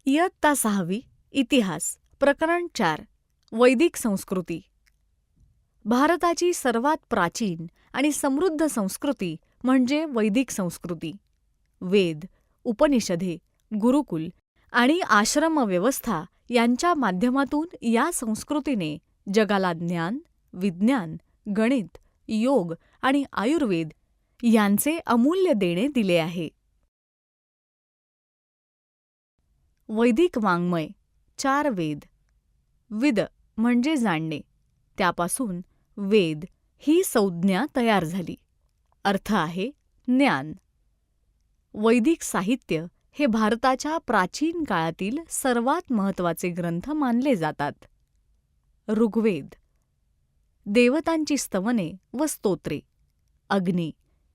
इयत्ता 6वी इतिहास प्रकरण 4 वैदिक संस्कृती. भारताची सर्वात प्राचीन आणि समृद्ध संस्कृती म्हणजे वैदिक संस्कृती. वेद, उपनिषदे, गुरुकुल आणि आश्रमव्यवस्था यांच्या माध्यमातून या संस्कृतीने जगाला ज्ञान, विज्ञान, गणित, योग आणि आयुर्वेद यांचे अमूल्य देणे दिले आहे. वैदिक वाङ्मय 4 वेद. विद म्हणजे जाणणे, त्यापासून वेद ही संज्ञा तयार झाली. अर्थ आहे ज्ञान. वैदिक साहित्य हे भारताच्या प्राचीन काळातील सर्वात महत्त्वाचे ग्रंथ मानले जातात. ऋग्वेद देवतांची स्तवने व स्तोत्रे, अग्नी,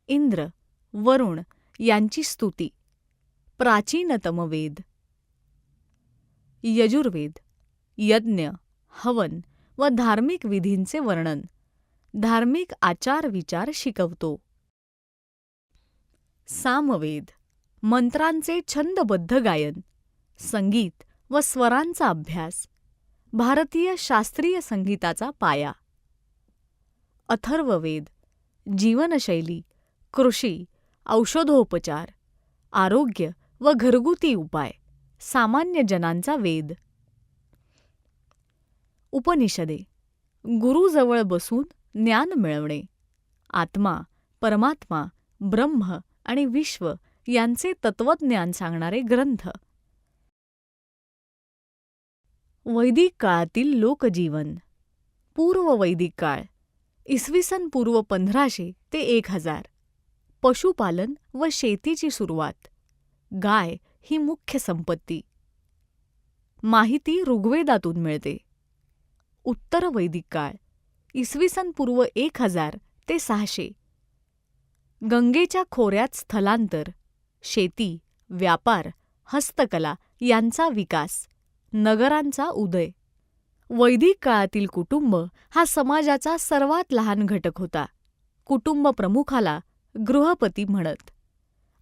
इंद्र, वरुण यांची स्तुती, प्राचीनतम वेद. यजुर्वेद यज्ञ, हवन व धार्मिक विधींचे वर्णन, धार्मिक आचार-विचार शिकवतो. सामवेद मंत्रांचे छंदबद्ध गायन, संगीत व स्वरांचा अभ्यास, भारतीय शास्त्रीय संगीताचा पाया. अथर्ववेद जीवनशैली, कृषी, औषधोपचार, आरोग्य व घरगुती उपाय, सामान्य जनांचा वेद. उपनिषदे गुरुजवळ बसून ज्ञान मिळवणे, आत्मा, परमात्मा, ब्रह्म आणि विश्व यांचे तत्वज्ञान सांगणारे ग्रंथ. वैदिक काळातील लोकजीवन. पूर्ववैदिक काळ इसवी सन पूर्व 1500 ते 1000. पशुपालन व शेतीची सुरुवात. गाय ही मुख्य संपत्ती. माहिती ऋग्वेदातून मिळते. उत्तर वैदिक काळ इसवी सन पूर्व 1000 ते 600. गंगेच्या खोऱ्यात स्थलांतर, शेती, व्यापार, हस्तकला यांचा विकास, नगरांचा उदय. वैदिक काळातील कुटुंब हा समाजाचा सर्वात लहान घटक होता. कुटुंब प्रमुखाला गृहपती म्हणत.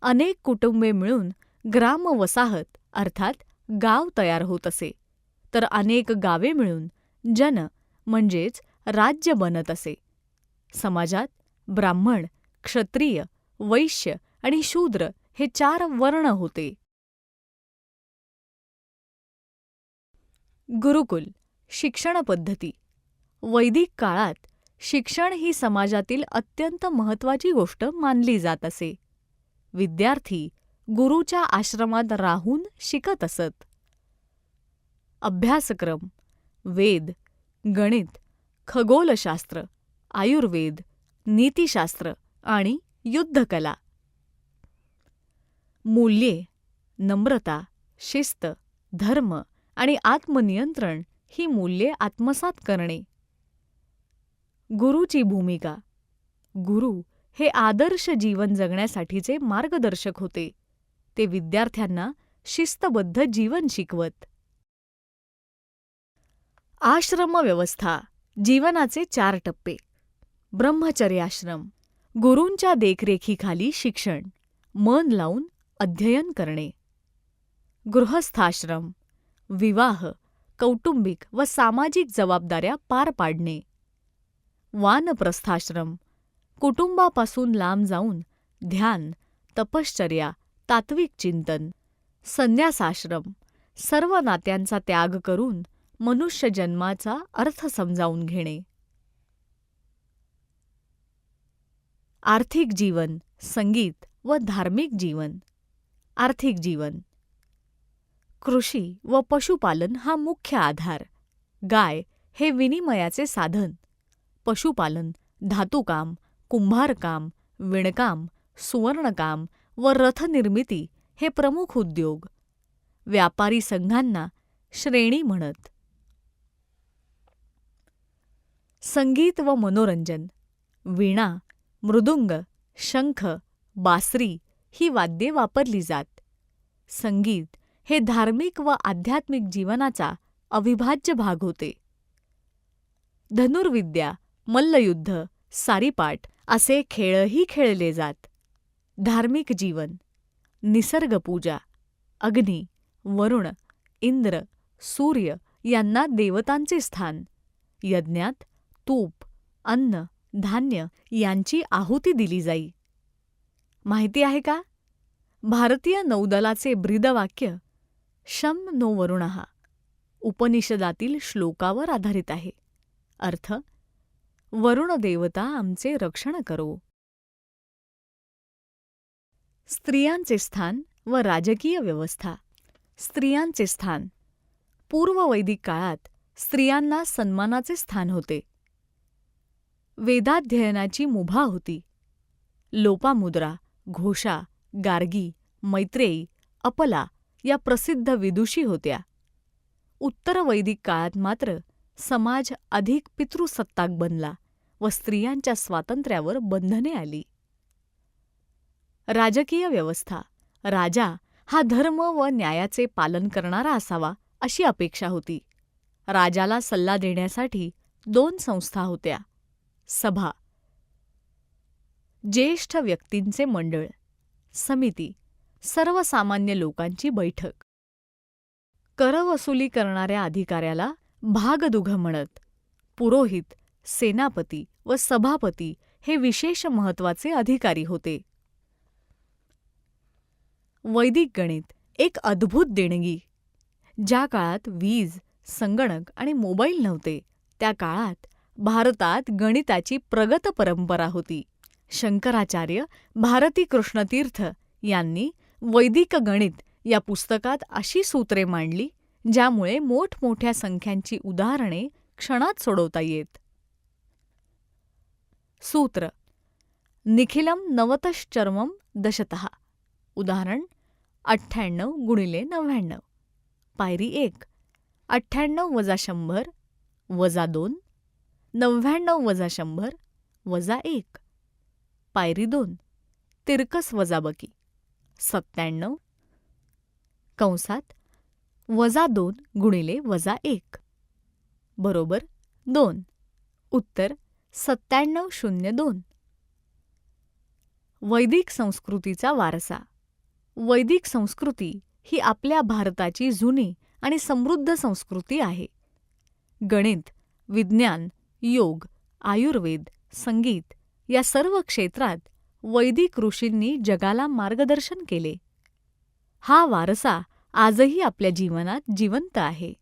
अनेक कुटुंबे मिळून ग्रामवसाहत अर्थात गाव तयार होत असे, तर अनेक गावे मिळून जन म्हणजेच राज्य बनत असे. समाजात ब्राह्मण, क्षत्रिय, वैश्य आणि शूद्र हे 4 वर्ण होते. गुरुकुल शिक्षण पद्धती. वैदिक काळात शिक्षण ही समाजातील अत्यंत महत्त्वाची गोष्ट मानली जात असे. विद्यार्थी गुरुच्या आश्रमात राहून शिकत असत. अभ्यासक्रम वेद, गणित, खगोलशास्त्र, आयुर्वेद, नीतिशास्त्र आणि युद्धकला. मूल्ये नम्रता, शिस्त, धर्म आणि आत्मनियंत्रण ही मूल्ये आत्मसात करणे. गुरुची भूमिका. गुरु हे आदर्श जीवन जगण्यासाठीचे मार्गदर्शक होते. ते विद्यार्थ्यांना शिस्तबद्ध जीवन शिकवत. आश्रमव्यवस्था. जीवनाचे 4 टप्पे. ब्रह्मचर्याश्रम गुरूंच्या देखरेखीखाली शिक्षण, मन लावून अध्ययन करणे. गृहस्थाश्रम विवाह, कौटुंबिक व सामाजिक जबाबदाऱ्या पार पाडणे. वानप्रस्थाश्रम कुटुंबापासून लांब जाऊन ध्यान, तपश्चर्या, तात्विक चिंतन. संन्यासाश्रम सर्व नात्यांचा त्याग करून मनुष्य जन्माचा अर्थ समजावून घेणे. आर्थिक जीवन, संगीत व धार्मिक जीवन. आर्थिक जीवन कृषी व पशुपालन हा मुख्य आधार. गाय हे विनिमयाचे साधन. पशुपालन, धातुकाम, कुंभारकाम, विणकाम, सुवर्णकाम व रथनिर्मिती हे प्रमुख उद्योग. व्यापारी संघांना श्रेणी म्हणत. संगीत व मनोरंजन. वीणा, मृदुंग, शंख, बासरी ही वाद्ये वापरली जात. संगीत हे धार्मिक व आध्यात्मिक जीवनाचा अविभाज्य भाग होते. धनुर्विद्या, मल्लयुद्ध, सारीपाट असे खेळही खेळले जात. धार्मिक जीवन. निसर्गपूजा, अग्नी, वरुण, इंद्र, सूर्य यांना देवतांचे स्थान, यज्ञात तूप, अन्न, धान्य यांची आहुती दिली जाई. माहिती आहे का? भारतीय नौदलाचे ब्रीदवाक्य शं नो वरुणः उपनिषदातील श्लोकावर आधारित आहे. अर्थ: वरुण देवता आमचे रक्षण करो. स्त्रियांचे स्थान व राजकीय व्यवस्था. स्त्रियांचे स्थान. पूर्ववैदिक काळात स्त्रियांना सन्मानाचे स्थान होते. वेदाध्ययनाची मुभा होती. लोपामुद्रा, घोषा, गार्गी, मैत्रेयी, अपला या प्रसिद्ध विदुषी होत्या. उत्तर वैदिक काळात मात्र समाज अधिक पितृसत्ताक बनला व स्त्रियांच्या स्वातंत्र्यावर बंधने आली. राजकीय व्यवस्था. राजा हा धर्म व न्यायाचे पालन करणारा असावा अशी अपेक्षा होती. राजाला सल्ला देण्यासाठी 2 संस्था होत्या. सभा, ज्येष्ठ व्यक्तींचे मंडळ. समिती, सर्वसामान्य लोकांची बैठक. करवसुली करणाऱ्या अधिकाऱ्याला भागदुघ म्हणत. पुरोहित, सेनापती व सभापती हे विशेष महत्त्वाचे अधिकारी होते. वैदिक गणित एक अद्भुत देणगी. ज्या काळात वीज, संगणक आणि मोबाईल नव्हते त्या काळात भारतात गणिताची प्रगत परंपरा होती. शंकराचार्य भारती कृष्णतीर्थ यांनी वैदिक गणित या पुस्तकात अशी सूत्रे मांडली ज्यामुळे मोठमोठ्या संख्यांची उदाहरणे क्षणात सोडवता येत. सूत्र: निखिलम नवतश्चर्मम दशतः. उदाहरण: 98 गुणिले 99. पायरी 1: 98 वजा 100 वजा 2, 99 वजा 100 वजा 1. पायरी 2: तिरकस वजाबाकी. 97 कंसात वजा 2 गुणिले वजा 1 बरोबर 2. उत्तर 9702. वैदिक संस्कृतीचा वारसा. वैदिक संस्कृती ही आपल्या भारताची जुनी आणि समृद्ध संस्कृती आहे. गणित, विज्ञान, योग, आयुर्वेद, संगीत या सर्व क्षेत्रात वैदिक ऋषींनी जगाला मार्गदर्शन केले. हा वारसा आजही आपल्या जीवनात जिवंत आहे.